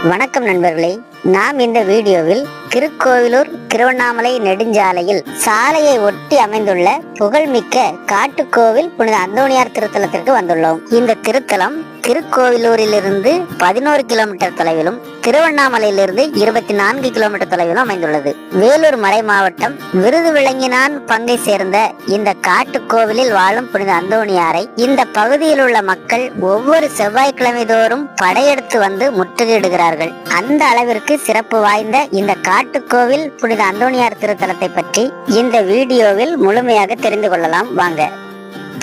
வணக்கம் நண்பர்களே, நாம் இந்த வீடியோவில் திருக்கோவிலூர் திருவண்ணாமலை நெடுஞ்சாலையில் சாலையை ஒட்டி அமைந்துள்ள புகழ்மிக்க காட்டுக்கோவில் புனித அந்தோணியார் திருத்தலத்திற்கு வந்துள்ளோம். இந்த திருத்தலம் திருக்கோவிலூரிலிருந்து 11 கிலோமீட்டர் தொலைவிலும் திருவண்ணாமலையிலிருந்து 24 கிலோமீட்டர் தொலைவிலும் அமைந்துள்ளது. வேலூர் மறை மாவட்டம் விருதுவிளங்கினான் பங்கை சேர்ந்த இந்த காட்டுக்கோவிலில் வாழும் புனித அந்தோணியாரை இந்த பகுதியில் உள்ள மக்கள் ஒவ்வொரு செவ்வாய்க்கிழமை தோறும் படையெடுத்து வந்து முற்றுகையிடுகிறார்கள். அந்த அளவிற்கு சிறப்பு வாய்ந்த இந்த காட்டுக்கோவில் புனித அந்தோணியார் திருத்தலத்தை பற்றி இந்த வீடியோவில் முழுமையாக தெரிந்து கொள்ளலாம். வாங்க.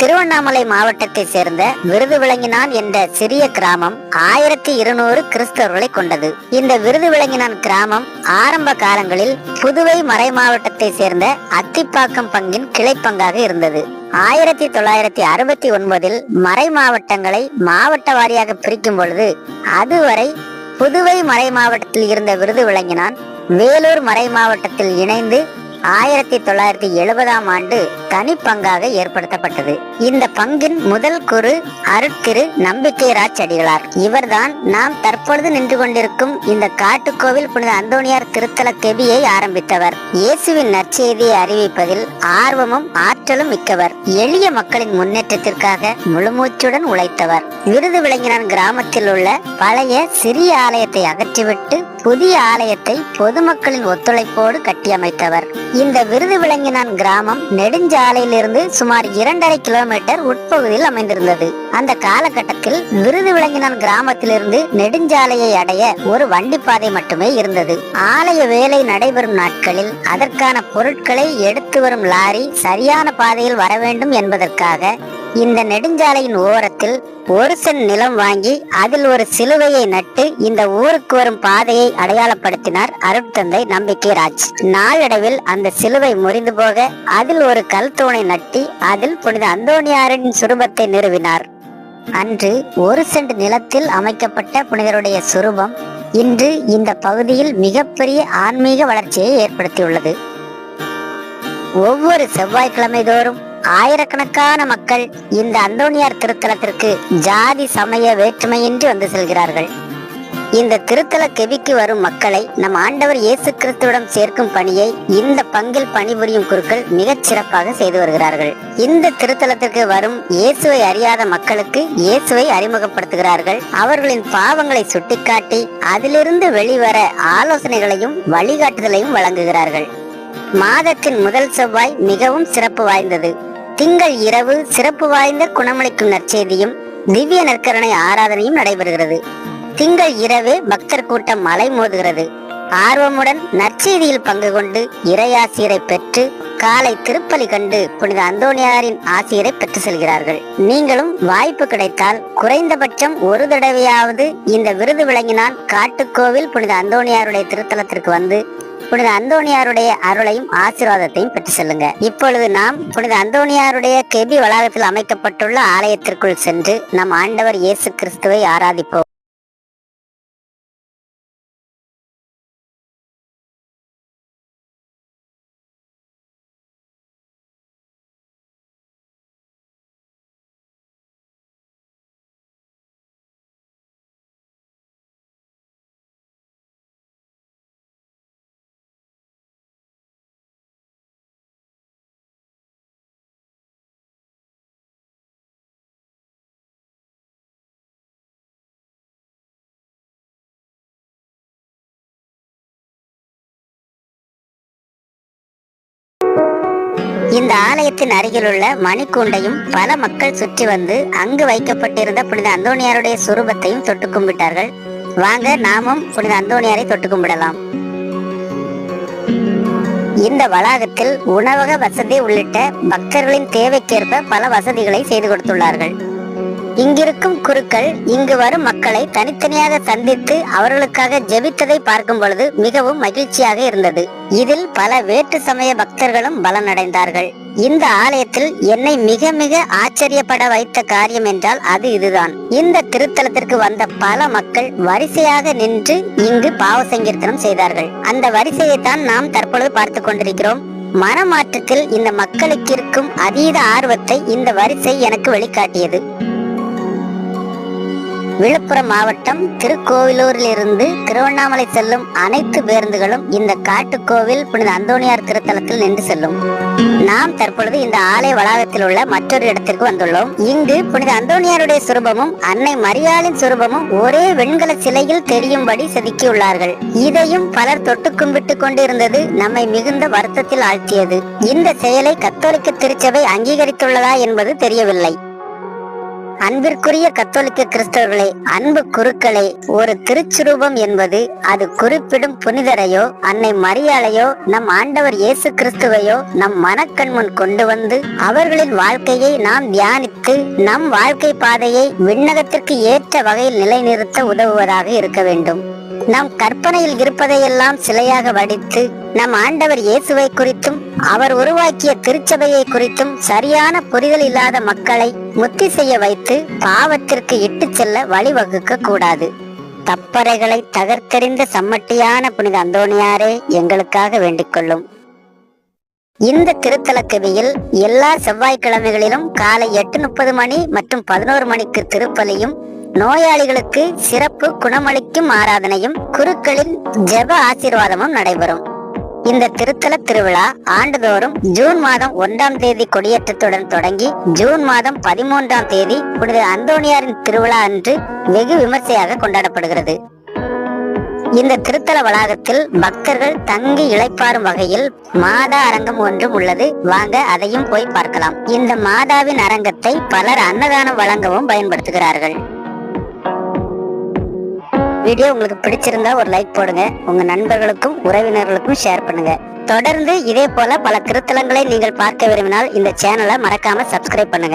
திருவண்ணாமலை மாவட்டத்தை சேர்ந்த விருதுவிளங்கினான் என்ற சிறிய கிராமம் 1200 கிறிஸ்தவர்களை கொண்டது. இந்த விருதுவிளங்கினான் கிராமம் ஆரம்ப காலங்களில் புதுவை மறை மாவட்டத்தை சேர்ந்த அத்திப்பாக்கம் பங்கின் கிளைப்பங்காக இருந்தது. 1969 மறை மாவட்டங்களை மாவட்ட வாரியாக பிரிக்கும் பொழுது அதுவரை புதுவை மறை மாவட்டத்தில் இருந்த விருதுவிளங்கினான் வேலூர் மறை மாவட்டத்தில் இணைந்து 1970ஆம் ஆண்டு தனிப்பங்காக ஏற்படுத்தப்பட்டது. இந்த பங்கின் முதல் குரு அருட்திரு நம்பிக்கை ராஜ் அடிகளார். இவர்தான் நாம் தற்பொழுது நின்று கொண்டிருக்கும் இந்த காட்டுக்கோவில் புனித அந்தோணியார் திருத்தல கெபியை ஆரம்பித்தவர். இயேசுவின் நற்செய்தியை அறிவிப்பதில் ஆர்வமும் ஆற்றலும் மிக்கவர். எளிய மக்களின் முன்னேற்றத்திற்காக முழுமூச்சுடன் உழைத்தவர். விருதுவிளங்கினான் கிராமத்தில் உள்ள பழைய சிறிய ஆலயத்தை அகற்றிவிட்டு புதிய ஆலயத்தை பொதுமக்களின் ஒத்துழைப்போடு கட்டியமைத்தவர். இந்த விருதுவிளங்கினான் கிராமம் நெடுஞ்சாலையிலிருந்து சுமார் 2.5 கிலோமீட்டர் உட்பகுதியில் அமைந்திருந்தது. அந்த காலகட்டத்தில் விருதுவிளங்கினான் கிராமத்திலிருந்து நெடுஞ்சாலையை அடைய ஒரு வண்டிப்பாதை மட்டுமே இருந்தது. ஆலய வேலை நடைபெறும் நாட்களில் அதற்கான பொருட்களை எடுத்து வரும் லாரி சரியான பாதையில் வர வேண்டும் என்பதற்காக இந்த நெடுஞ்சாலையின் ஓரத்தில் 1 சென்ட் நிலம் வாங்கி அதில் ஒரு சிலுவையை நட்டு இந்த ஊருக்கு வரும் பாதையை அடையாளப்படுத்தினார் அருட்தந்தை நம்பிக்கை ராஜ். நாளடைவில் அந்த சிலுவை முறிந்து போக அதில் ஒரு கல் தூணை நட்டி அதில் புனித அந்தோணியாரின் சுரூபத்தை நிறுவினார். அன்று 1 சென்ட் நிலத்தில் அமைக்கப்பட்ட புனிதருடைய சுரூபம் இன்று இந்த பகுதியில் மிகப்பெரிய ஆன்மீக வளர்ச்சியை ஏற்படுத்தியுள்ளது. ஒவ்வொரு செவ்வாய்க்கிழமை தோறும் ஆயிரக்கணக்கான மக்கள் இந்த அந்தோணியார் திருத்தலத்திற்கு ஜாதி சமய வேற்றுமையின்றி வந்து செல்கிறார்கள். இந்த திருத்தல கெபிக்கு வரும் மக்களை நம் ஆண்டவர் இயேசு கிறிஸ்துவிடம் சேர்க்கும் பணியை இந்த பங்கில் பணிபுரியும் குருக்கள் மிகச் சிறப்பாக செய்து வருகிறார்கள். இந்த திருத்தலத்திற்கு வரும் இயேசுவை அறியாத மக்களுக்கு இயேசுவை அறிமுகப்படுத்துகிறார்கள். அவர்களின் பாவங்களை சுட்டிக்காட்டி அதிலிருந்து வெளிவர ஆலோசனைகளையும் வழிகாட்டுதலையும் வழங்குகிறார்கள். மாதத்தின் முதல் செவ்வாய் மிகவும் சிறப்பு வாய்ந்தது. திங்கள் இரவு சிறப்பு வாய்ந்த குணமளிக்கும் நற்செய்தியும் திவ்ய நற்கரணை ஆராதனையும் நடைபெறுகிறது. திங்கள் இரவே பக்தர் கூட்டம் மலை மோதுகிறது. ஆர்வமுடன் நற்செய்தியில் பங்கு கொண்டு இறையாசிரியரை பெற்று காலை திருப்பலி கண்டு புனித அந்தோணியாரின் ஆசிரியரை பெற்று செல்கிறார்கள். நீங்களும் வாய்ப்பு கிடைத்தால் குறைந்தபட்சம் ஒரு தடவையாவது இந்த விருதுவிளங்கினான் காட்டுக்கோவில் புனித அந்தோணியாருடைய திருத்தலத்திற்கு வந்து புனித அந்தோணியாருடைய அருளையும் ஆசீர்வாதத்தையும் பெற்று செல்லுங்க. இப்பொழுது நாம் புனித அந்தோணியாருடைய கெபி வளாகத்தில் அமைக்கப்பட்டுள்ள ஆலயத்திற்குள் சென்று நம் ஆண்டவர் இயேசு கிறிஸ்துவை ஆராதிப்போம். இந்த ஆலயத்தின் அருகிலுள்ள மணிக்கூண்டையும் பல மக்கள் சுற்றி வந்து அங்கு வைக்கப்பட்டிருந்த புனித அந்தோணியாருடைய சுரூபத்தையும் தொட்டு கும்பிட்டார்கள். வாங்க நாமும் புனித அந்தோணியாரை தொட்டு கும்பிடலாம். இந்த வளாகத்தில் உணவக வசதி உள்ளிட்ட பக்தர்களின் தேவைக்கேற்ப பல வசதிகளை செய்து கொடுத்துள்ளார்கள். இங்கிருக்கும் குருக்கள் இங்கு வரும் மக்களை தனித்தனியாக சந்தித்து அவர்களுக்காக ஜெபித்ததை பார்க்கும் பொழுது மிகவும் மகிழ்ச்சியாக இருந்தது. இதில் பல வேற்று சமய பக்தர்களும் பலனடைந்தார்கள். இந்த ஆலயத்தில் என்னை மிக மிக ஆச்சரியப்பட வைத்த காரியம் என்றால் அது இதுதான். இந்த திருத்தலத்திற்கு வந்த பல மக்கள் வரிசையாக நின்று இங்கு பாவ சங்கீர்த்தனம் செய்தார்கள். அந்த வரிசையை தான் நாம் தற்பொழுது பார்த்து கொண்டிருக்கிறோம். மனமாற்றத்தில் இந்த மக்களுக்கு இருக்கும் அதீத ஆர்வத்தை இந்த வரிசை எனக்கு வெளிக்காட்டியது. விழுப்புரம் மாவட்டம் திருக்கோவிலூரில் இருந்து திருவண்ணாமலை செல்லும் அனைத்து பேருந்துகளும் இந்த காட்டுக்கோவில் புனித அந்தோணியார் திருத்தலத்தில் நின்று செல்லும். நாம் தற்பொழுது இந்த ஆலய வளாகத்தில் உள்ள மற்றொரு இடத்திற்கு வந்துள்ளோம். இங்கு புனித அந்தோணியாருடைய சுரூபமும் அன்னை மரியாளின் சுரூபமும் ஒரே வெண்கல சிலையில் தெரியும்படி செதுக்கியுள்ளார்கள். இதையும் பலர் தொட்டு கும்பிட்டு கொண்டிருந்தது நம்மை மிகுந்த வருத்தத்தில் ஆழ்த்தியது. இந்த செயலை கத்தோலிக்க திருச்சபை அங்கீகரித்துள்ளதா என்பது தெரியவில்லை. அன்பிற்குரிய கத்தோலிக்க கிறிஸ்தவர்களே, அன்பு குருக்களே, ஒரு திருச்சுரூபம் என்பது அது குறிப்பிடும் புனிதரையோ அன்னை மரியாளையோ நம் ஆண்டவர் இயேசு கிறிஸ்துவையோ நம் மனக்கண் முன் கொண்டு வந்து அவர்களின் வாழ்க்கையை நாம் தியானித்து நம் வாழ்க்கை பாதையை விண்ணகத்திற்கு ஏற்ற வகையில் நிலைநிறுத்த உதவுவதாக இருக்க வேண்டும். நம் கற்பனையில் இருப்பதையெல்லாம் சிலையாக வடித்து நம் ஆண்டவர் இயேசுவை குறித்தும் அவர் உருவாக்கிய திருச்சபையை குறித்தும் சரியான புரிதல் இல்லாத மக்களை முத்தி செய்ய வைத்து பாவத்திற்கு இட்டு செல்ல வழிவகுக்க கூடாது. தப்பறைகளை தகர்த்தெறிந்த சம்மட்டியான புனித அந்தோணியாரே எங்களுக்காக வேண்டிக் கொள்ளும். இந்த திருத்தலக்கவியில் எல்லா செவ்வாய்க்கிழமைகளிலும் காலை 8:30 மணி மற்றும் 11 மணிக்கு திருப்பலியும், நோயாளிகளுக்கு சிறப்பு குணமளிக்கும் ஆராதனையும், குருக்களின் ஜெப ஆசீர்வாதமும் நடைபெறும். இந்த திருத்தல திருவிழா ஆண்டுதோறும் ஜூன் மாதம் 1ஆம் தேதி கொடியேற்றத்துடன் தொடங்கி ஜூன் மாதம் 13ஆம் தேதி புனித அந்தோணியாரின் திருவிழா அன்று வெகு விமர்சையாக கொண்டாடப்படுகிறது. இந்த திருத்தல வளாகத்தில் பக்தர்கள் தங்கி இளைப்பாறும் வகையில் மாதா அரங்கம் ஒன்றும் உள்ளது. வாங்க அதையும் போய் பார்க்கலாம். இந்த மாதாவின் அரங்கத்தை பலர் அன்னதானம் வழங்கவும் பயன்படுத்துகிறார்கள். வீடியோ உங்களுக்கு பிடிச்சிருந்தா ஒரு லைக் போடுங்க. உங்க நண்பர்களுக்கும் உறவினர்களுக்கும் ஷேர் பண்ணுங்க. தொடர்ந்து இதே போல பல திருத்தலங்களை நீங்கள் பார்க்க விரும்பினால் இந்த சேனலை மறக்காம சப்ஸ்கிரைப் பண்ணுங்க.